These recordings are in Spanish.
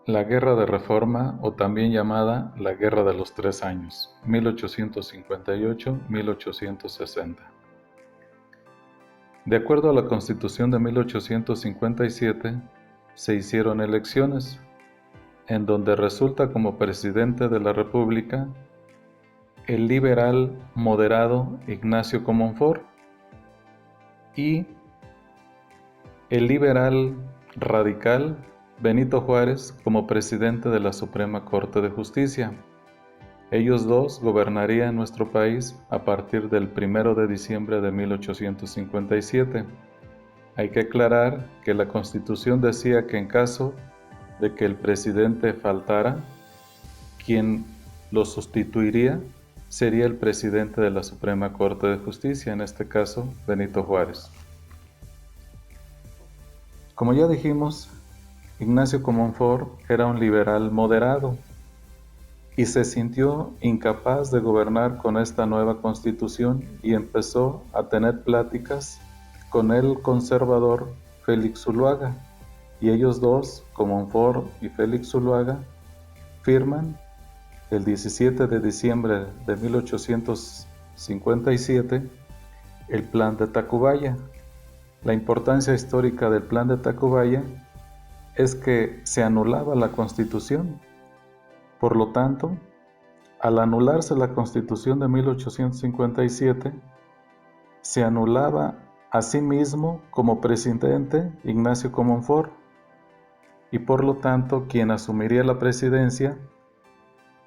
La Guerra de Reforma, o también llamada la Guerra de los 3 Años, 1858-1860. De acuerdo a la Constitución de 1857, se hicieron elecciones, en donde resulta como presidente de la República el liberal moderado Ignacio Comonfort y el liberal radical Benito Juárez como presidente de la Suprema Corte de Justicia. Ellos dos gobernarían nuestro país a partir del 1 de diciembre de 1857. Hay que aclarar que la Constitución decía que en caso de que el presidente faltara, quien lo sustituiría sería el presidente de la Suprema Corte de Justicia, en este caso Benito Juárez. Como ya dijimos, Ignacio Comonfort era un liberal moderado y se sintió incapaz de gobernar con esta nueva constitución y empezó a tener pláticas con el conservador Félix Zuluaga, y ellos dos, Comonfort y Félix Zuluaga, firman el 17 de diciembre de 1857 el Plan de Tacubaya. La importancia histórica del Plan de Tacubaya es que se anulaba la Constitución. Por lo tanto, al anularse la Constitución de 1857, se anulaba a sí mismo como presidente Ignacio Comonfort, y por lo tanto quien asumiría la presidencia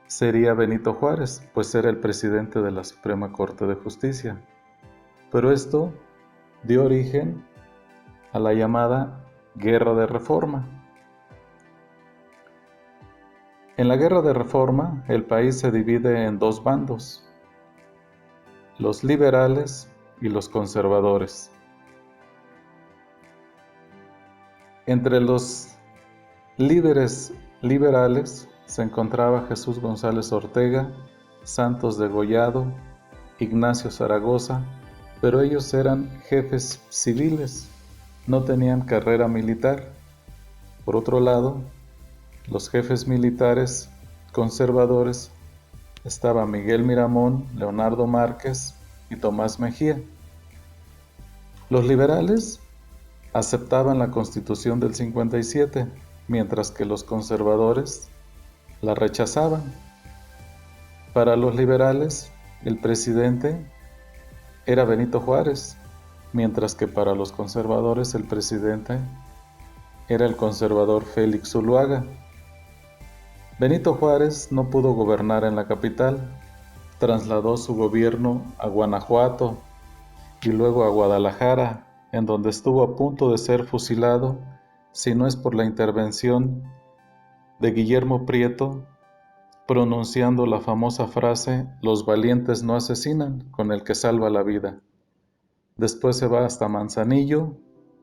sería Benito Juárez, pues era el presidente de la Suprema Corte de Justicia. Pero esto dio origen a la llamada Guerra de Reforma. En la Guerra de Reforma, el país se divide en dos bandos: los liberales y los conservadores. Entre los líderes liberales se encontraba Jesús González Ortega, Santos Degollado, Ignacio Zaragoza, pero ellos eran jefes civiles, no tenían carrera militar. Por otro lado, los jefes militares conservadores estaban Miguel Miramón, Leonardo Márquez y Tomás Mejía. Los liberales aceptaban la Constitución del 57, mientras que los conservadores la rechazaban. Para los liberales, el presidente era Benito Juárez, mientras que para los conservadores el presidente era el conservador Félix Zuluaga. Benito Juárez no pudo gobernar en la capital, trasladó su gobierno a Guanajuato y luego a Guadalajara, en donde estuvo a punto de ser fusilado si no es por la intervención de Guillermo Prieto, pronunciando la famosa frase "los valientes no asesinan", con el que salva la vida. Después se va hasta Manzanillo,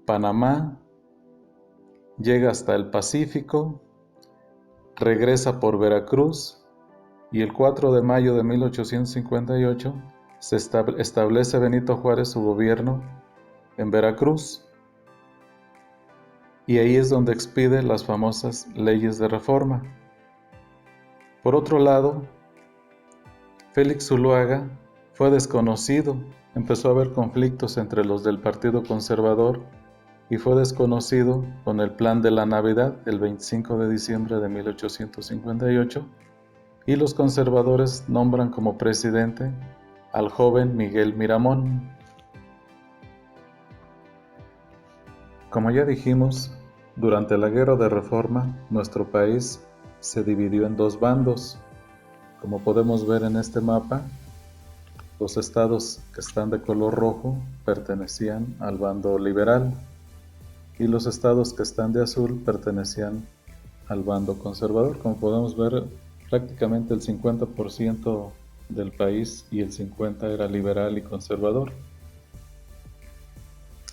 Panamá, llega hasta el Pacífico, regresa por Veracruz y el 4 de mayo de 1858 se establece Benito Juárez su gobierno en Veracruz, y ahí es donde expide las famosas leyes de reforma. Por otro lado, Félix Zuluaga fue desconocido, empezó a haber conflictos entre los del Partido Conservador y fue desconocido con el Plan de la Navidad el 25 de diciembre de 1858, y los conservadores nombran como presidente al joven Miguel Miramón. Como ya dijimos, durante la Guerra de Reforma, nuestro país se dividió en dos bandos. Como podemos ver en este mapa, los estados que están de color rojo pertenecían al bando liberal y los estados que están de azul pertenecían al bando conservador. Como podemos ver, prácticamente el 50% del país y el 50% era liberal y conservador.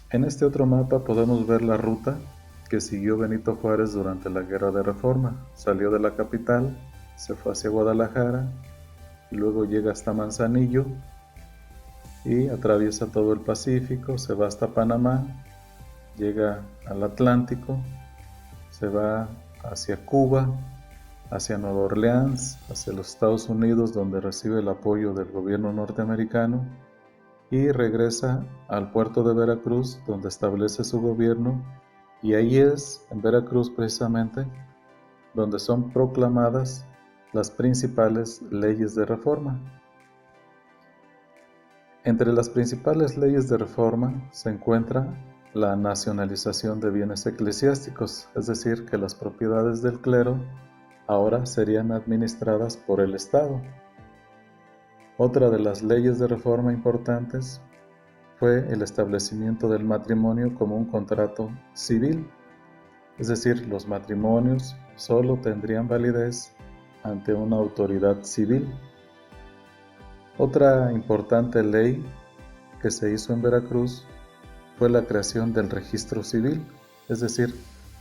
En este otro mapa podemos ver la ruta que siguió Benito Juárez durante la Guerra de Reforma. Salió de la capital, se fue hacia Guadalajara, y luego llega hasta Manzanillo y atraviesa todo el Pacífico, se va hasta Panamá, llega al Atlántico, se va hacia Cuba, hacia Nueva Orleans, hacia los Estados Unidos, donde recibe el apoyo del gobierno norteamericano, y regresa al puerto de Veracruz, donde establece su gobierno, y ahí es, en Veracruz precisamente, donde son proclamadas las principales leyes de reforma. Entre las principales leyes de reforma se encuentra la nacionalización de bienes eclesiásticos, es decir, que las propiedades del clero ahora serían administradas por el Estado. Otra de las leyes de reforma importantes fue el establecimiento del matrimonio como un contrato civil, es decir, los matrimonios solo tendrían validez ante una autoridad civil. Otra importante ley que se hizo en Veracruz fue la creación del registro civil, es decir,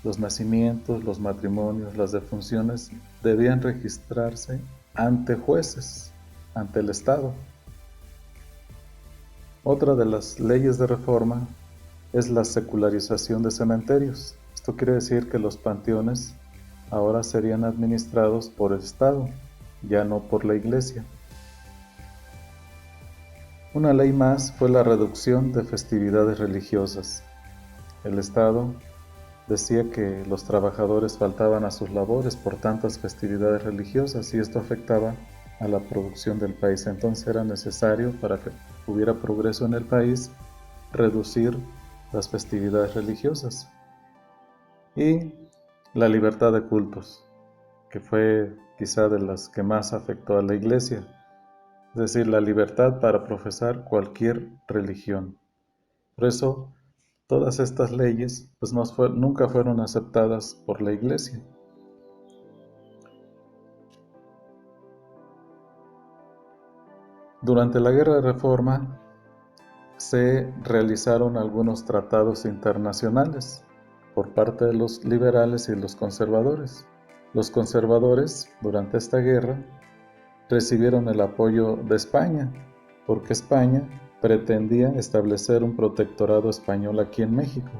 los nacimientos, los matrimonios, las defunciones debían registrarse ante jueces, ante el Estado. Otra de las leyes de reforma es la secularización de cementerios. Esto quiere decir que los panteones ahora serían administrados por el Estado, ya no por la Iglesia. Una ley más fue la reducción de festividades religiosas. El Estado decía que los trabajadores faltaban a sus labores por tantas festividades religiosas y esto afectaba a la producción del país. Entonces era necesario, para que hubiera progreso en el país, reducir las festividades religiosas. Y la libertad de cultos, que fue quizá de las que más afectó a la Iglesia. Es decir, la libertad para profesar cualquier religión. Por eso, todas estas leyes pues nunca fueron aceptadas por la Iglesia. Durante la Guerra de Reforma se realizaron algunos tratados internacionales por parte de los liberales y los conservadores. Los conservadores, durante esta guerra, recibieron el apoyo de España, porque España pretendía establecer un protectorado español aquí en México.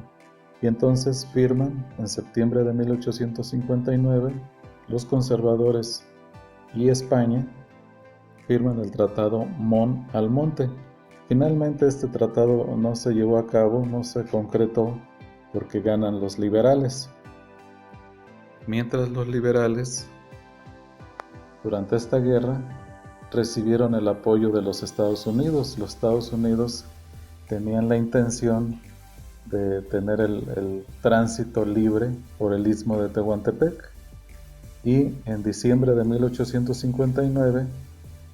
Y entonces firman en septiembre de 1859 los conservadores y España firman el Tratado Mon-Almonte. Finalmente este tratado no se llevó a cabo, no se concretó porque ganan los liberales. Mientras los liberales durante esta guerra recibieron el apoyo de los Estados Unidos. Los Estados Unidos tenían la intención de tener el tránsito libre por el istmo de Tehuantepec. Y en diciembre de 1859,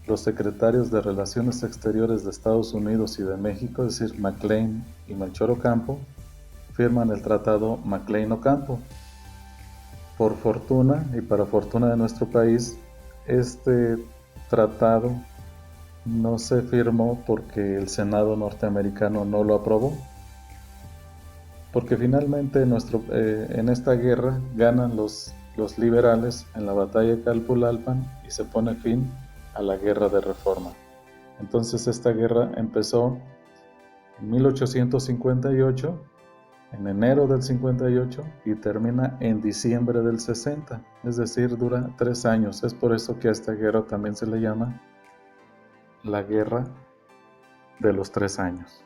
los secretarios de Relaciones Exteriores de Estados Unidos y de México, es decir, McLean y Melchor Ocampo, firman el Tratado McLean-Ocampo. Por fortuna y para fortuna de nuestro país, este tratado no se firmó porque el Senado norteamericano no lo aprobó, porque finalmente en esta guerra ganan los liberales en la batalla de Calpulalpan y se pone fin a la Guerra de Reforma. Entonces esta guerra empezó en 1858, en enero del 58, y termina en diciembre del 60, es decir, dura 3 años. Es por eso que a esta guerra también se le llama la Guerra de los 3 años.